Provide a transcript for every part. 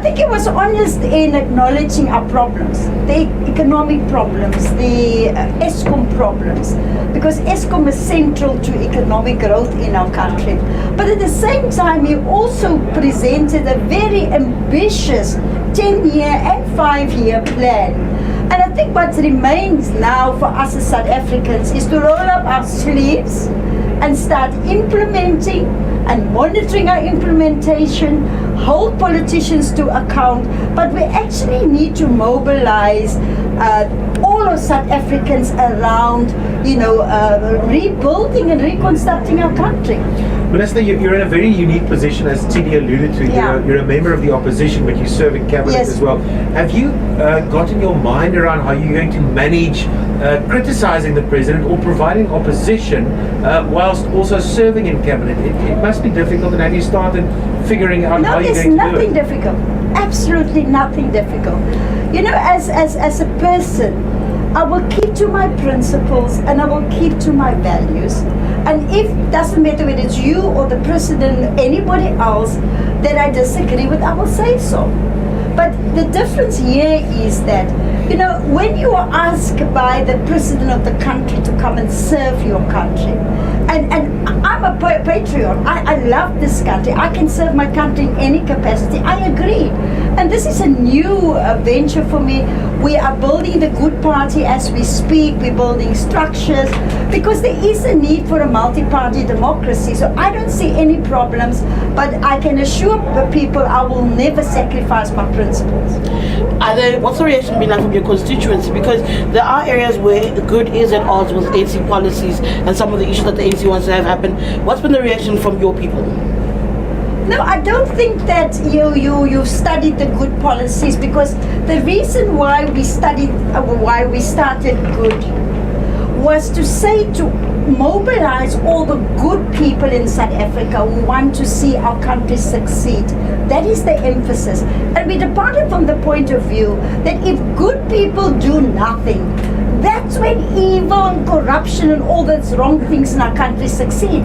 think he was honest in acknowledging our problems, the economic problems, the ESCOM problems, because ESCOM is central to economic growth in our country. But at the same time, he also presented a very ambitious 10-year and 5-year plan. And I think what remains now for us as South Africans is to roll up our sleeves and start implementing and monitoring our implementation, hold politicians to account, but we actually need to mobilize all of South Africans around, rebuilding and reconstructing our country. Minister, you're in a very unique position, as Tidi alluded to. Yeah. You're a member of the opposition, but you serve in cabinet Yes. as well. Have you gotten your mind around how you're going to manage criticizing the president or providing opposition whilst also serving in cabinet? It must be difficult, and have you started figuring out how you're going to do it? No, there's nothing difficult. Absolutely nothing difficult. As a person, I will keep to my principles and I will keep to my values. And if it doesn't matter whether it's you or the president, anybody else that I disagree with, I will say so. But the difference here is that, when you are asked by the president of the country to come and serve your country, and I'm a patriot, I love this country, I can serve my country in any capacity, I agree. And this is a new venture for me. We are building the good party as we speak, we're building structures, because there is a need for a multi-party democracy. So I don't see any problems, but I can assure the people I will never sacrifice my principles. What's the reaction been like from your constituency? Because there are areas where good is at odds with ANC policies and some of the issues that the ANC wants to have happen. What's been the reaction from your people? No, I don't think that you've studied the good policies, because the reason why we started good was to say to mobilize all the good people in South Africa who want to see our country succeed. That is the emphasis. And we departed from the point of view that if good people do nothing, that's when evil and corruption and all those wrong things in our country succeed.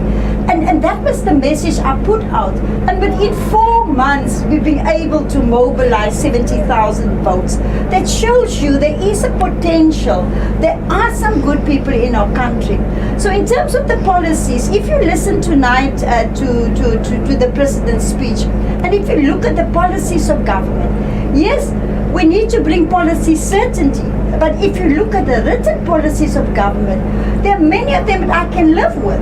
And that was the message I put out. And within 4 months, we've been able to mobilize 70,000 votes. That shows you there is a potential. There are some good people in our country. So in terms of the policies, if you listen tonight to the president's speech, and if you look at the policies of government, yes, we need to bring policy certainty. But if you look at the written policies of government, there are many of them that I can live with.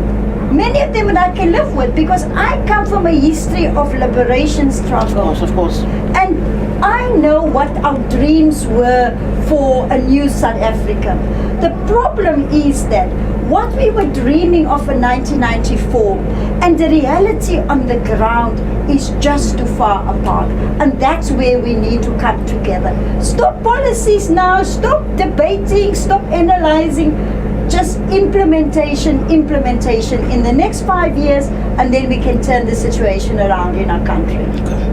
Many of them that I can live with, because I come from a history of liberation struggle. Of course. And I know what our dreams were for a new South Africa. The problem is that what we were dreaming of in 1994 and the reality on the ground is just too far apart. And that's where we need to come together. Stop policies now, stop debating, stop analyzing. Just implementation in the next 5 years, and then we can turn the situation around in our country. Okay.